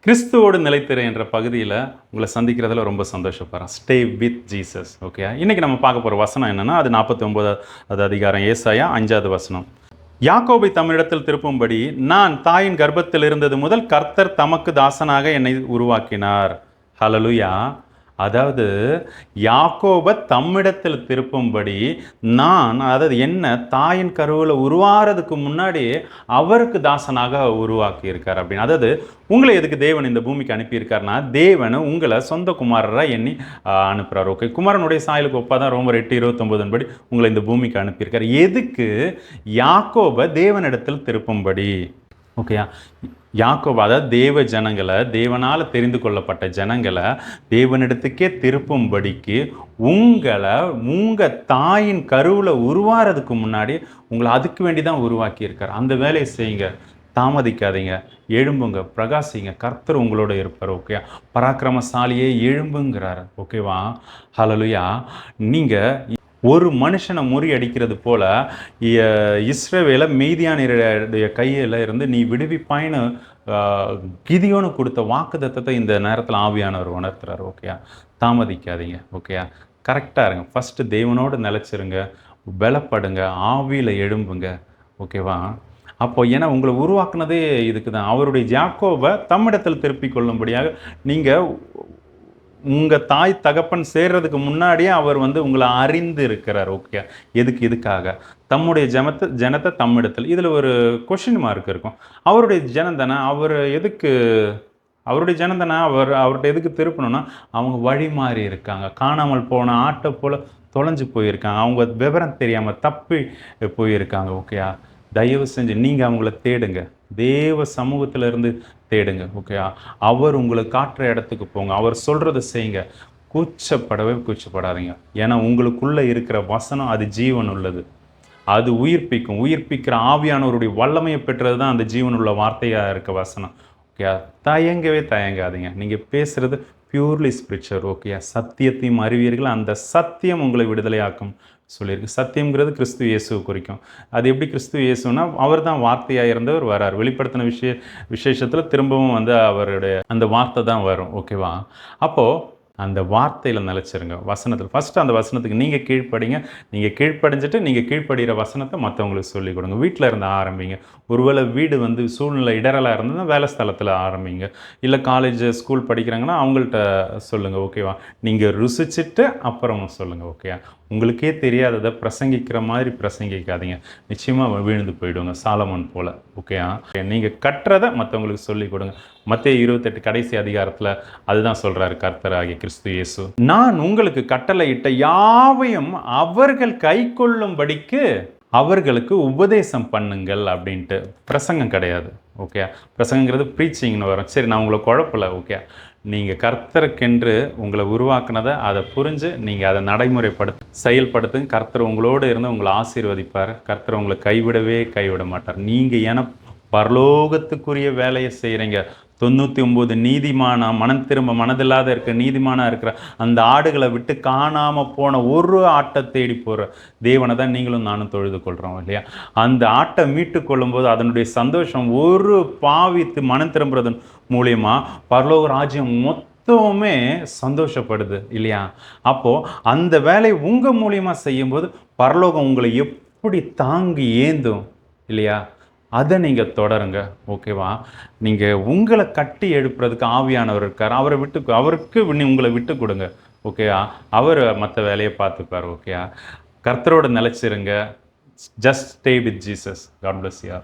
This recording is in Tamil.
கிறிஸ்துவோடு நிலைத்திரு என்ற பகுதியில் உங்களை சந்திக்கிறதுல ரொம்ப சந்தோஷப்படுறேன். Stay with Jesus. ஓகே, இன்றைக்கி நம்ம பார்க்க போகிற வசனம் என்னென்னா, அது 49வது அதிகாரம், ஏசாயா 5வது வசனம். யாக்கோபை தமிழிடத்தில் திருப்பும்படி நான் தாயின் கர்ப்பத்தில் இருந்தது முதல் கர்த்தர் தமக்கு தாசனாக என்னை உருவாக்கினார். ஹல்லேலூயா. அதாவது யாக்கோபை தம்மிடத்தில் திருப்பும்படி அதாவது என்ன, தாயின் கருவில் உருவாகிறதுக்கு முன்னாடி அவருக்கு தாசனாக உருவாக்கி இருக்கார் அப்படின்னு. அதாவது உங்களை எதுக்கு தேவன் இந்த பூமிக்கு அனுப்பியிருக்காருனா, தேவன் உங்களை சொந்த குமாரராக எண்ணி அனுப்புகிறார். ஓகே, குமாரனுடைய சாயலுக்கு ஒப்பா தான் ரோமர் 8:29 படி உங்களை இந்த பூமிக்கு அனுப்பியிருக்கார். எதுக்கு? யாக்கோபை தேவனிடத்தில் திருப்பும்படி. ஓகேயா, யாக்கோபு அதாவது தேவ ஜனங்களை, தேவனால் தெரிந்து கொள்ளப்பட்ட ஜனங்களை தேவனிடத்துக்கே திருப்பும்படிக்கு உங்கள் தாயின் கருவில் உருவாகிறதுக்கு முன்னாடி உங்களை அதுக்கு வேண்டி தான் உருவாக்கியிருக்கார். அந்த வேலையை செய்யுங்க, தாமதிக்காதீங்க, எழும்புங்க, பிரகாசிங்க, கர்த்தர் உங்களோட இருப்பார். ஓகே, பராக்கிரமசாலியே எழும்புங்கிறார். ஓகேவா? ஹல்லேலூயா. நீங்கள் ஒரு மனுஷனை முறியடிக்கிறது போல இஸ்ரவேலை மீதியானியருடைய கையில் இருந்து நீ விடுவிப்பாயின்னு கிதியோனு கொடுத்த வாக்குத்தத்தத்தை இந்த நேரத்தில் ஆவியானவர் உணர்த்துறாரு. ஓகேயா, தாமதிக்காதீங்க. ஓகேயா, கரெக்டாக இருங்க. ஃபஸ்ட்டு தேவனோடு நிலச்சிருங்க, பலப்படுங்க, ஆவியில் எழும்புங்க. ஓகேவா? அப்போ ஏன்னா உங்களை உருவாக்குனதே இதுக்கு தான். அவருடைய யாக்கோபை தம்மிடத்தில் திருப்பிக் கொள்ளும்படியாக நீங்கள் உங்கள் தாய் தகப்பன் சேர்றதுக்கு முன்னாடியே அவர் உங்களை அறிந்து இருக்கிறார். ஓகே, இதுக்காக தம்முடைய ஜனத்தை தம்மிடத்தில். இதில் ஒரு கொஷின் மார்க் இருக்கும். அவருடைய ஜனம் தானே, அவருடைய ஜனம் தானே, அவர்கிட்ட எதுக்கு திருப்பணும்னா, அவங்க வழி மாறி இருக்காங்க, காணாமல் போன ஆட்டை போல் தொலைஞ்சு போயிருக்காங்க, அவங்க விவரம் தெரியாமல் தப்பி போயிருக்காங்க. ஓகேயா, தயவு செஞ்சு நீங்கள் அவங்கள தேடுங்க, தேவ சமூகத்தில் இருந்து தேடுங்க. ஓகேயா, அவர் உங்களை காட்டுற இடத்துக்கு போங்க, அவர் சொல்கிறத செய்யுங்க, கூச்சப்படாதீங்க. ஏன்னா உங்களுக்குள்ளே இருக்கிற வசனம் அது ஜீவன் உள்ளது, அது உயிர்ப்பிக்கிற ஆவியானவருடைய வல்லமையை பெற்றது தான் அந்த ஜீவன் உள்ள வார்த்தையாக இருக்க வசனம். ஓகே, தயங்காதீங்க. நீங்கள் பேசுகிறது பியூர்லி ஸ்பிரிச்சுவல். ஓகே, சத்தியத்தையும் அறிவீர்கள், அந்த சத்தியம் உங்களை விடுதலையாக்கும் சொல்லியிருக்கு. சத்தியம்ங்கிறது கிறிஸ்து இயேசுவை குறிக்கும். அது எப்படி கிறிஸ்து இயேசுனா, அவர் தான் வார்த்தையாக இருந்தவர் வரார். வெளிப்படுத்தின விசேஷத்தில் திரும்பவும் அவருடைய அந்த வார்த்தை தான் வரும். ஓகேவா? அப்போது அந்த வார்த்தையில் நிலச்சிருங்க, வசனத்தில். ஃபஸ்ட்டு அந்த வசனத்துக்கு நீங்கள் கீழ்ப்படிங்க. நீங்கள் கீழ்ப்படிஞ்சிட்டு நீங்கள் கீழ்ப்படுகிற வசனத்தை மற்றவங்களுக்கு சொல்லிக் கொடுங்க. வீட்டில் இருந்து ஆரம்பிங்க. ஒருவேளை வீடு சூழ்நிலை இடரலாக இருந்ததுன்னா வேலை ஸ்தலத்தில் ஆரம்பிங்க. இல்லை காலேஜ் ஸ்கூல் படிக்கிறாங்கன்னா அவங்கள்ட்ட சொல்லுங்கள். ஓகேவா? நீங்கள் ருசிச்சுட்டு அப்புறம் சொல்லுங்கள். ஓகே, உங்களுக்கே தெரியாததை பிரசங்கிக்கிற மாதிரி பிரசங்கிக்காதீங்க, நிச்சயமாக விழுந்து போயிடுவாங்க, சாலமன் போல். ஓகேயா? நீங்கள் கற்றதை மற்றவங்களுக்கு சொல்லிக் கொடுங்க. மத்தேயு 28 கடைசி அதிகாரத்தில் அதுதான் சொல்கிறாரு கர்த்தராகிய கிறிஸ்து இயேசு. நான் உங்களுக்கு கட்டளையிட்ட யாவையும் அவர்கள் கை கொள்ளும்படிக்கு அவர்களுக்கு உபதேசம் பண்ணுங்கள் அப்படின்ட்டு. பிரசங்கம் கிடையாது. ஓகே, பிரசங்கிறது ப்ரீச்சிங்னு வரும். சரி, நான் உங்களை குழப்பல. ஓகே, நீங்கள் கர்த்தருக்கென்று உங்களை உருவாக்குனதை அதை புரிஞ்சு நீங்கள் அதை செயல்படுத்துங்க. கர்த்தர் உங்களோடு இருந்து உங்களை ஆசீர்வதிப்பார். கர்த்தர் உங்களை கைவிட மாட்டார். நீங்கள் ஏன்னா பரலோகத்துக்குரிய வேலையை செய்கிறீங்க. 99 மனம் திரும்ப மனதில்லாத இருக்க நீதிமானாக இருக்கிற அந்த ஆடுகளை விட்டு காணாமல் போன ஒரு ஆட்டை தேடி போகிற தேவனை தான் நீங்களும் நானும் தொழுது கொள்கிறோம் இல்லையா? அந்த ஆட்டை மீட்டு கொள்ளும்போது அதனுடைய சந்தோஷம் ஒரு பாவித்து மனம் திரும்புறதன் மூலியமாக பரலோக ராஜ்யம் மொத்தமே சந்தோஷப்படுது இல்லையா? அப்போது அந்த வேலையை உங்கள் மூலியமாக செய்யும்போது பரலோகம் உங்களை எப்படி தாங்கி ஏந்தும் இல்லையா? அதை நீங்கள் தொடருங்க. ஓகேவா? நீங்கள் உங்களை கட்டி எழுப்புறதுக்கு ஆவியானவர் இருக்கார். அவருக்கு உங்களை விட்டு கொடுங்க. ஓகேயா? அவர் மற்ற வேலையை பார்த்துப்பார். ஓகேயா? கர்த்தரோட நிலைச்சிருங்க. Just stay with Jesus. God bless you.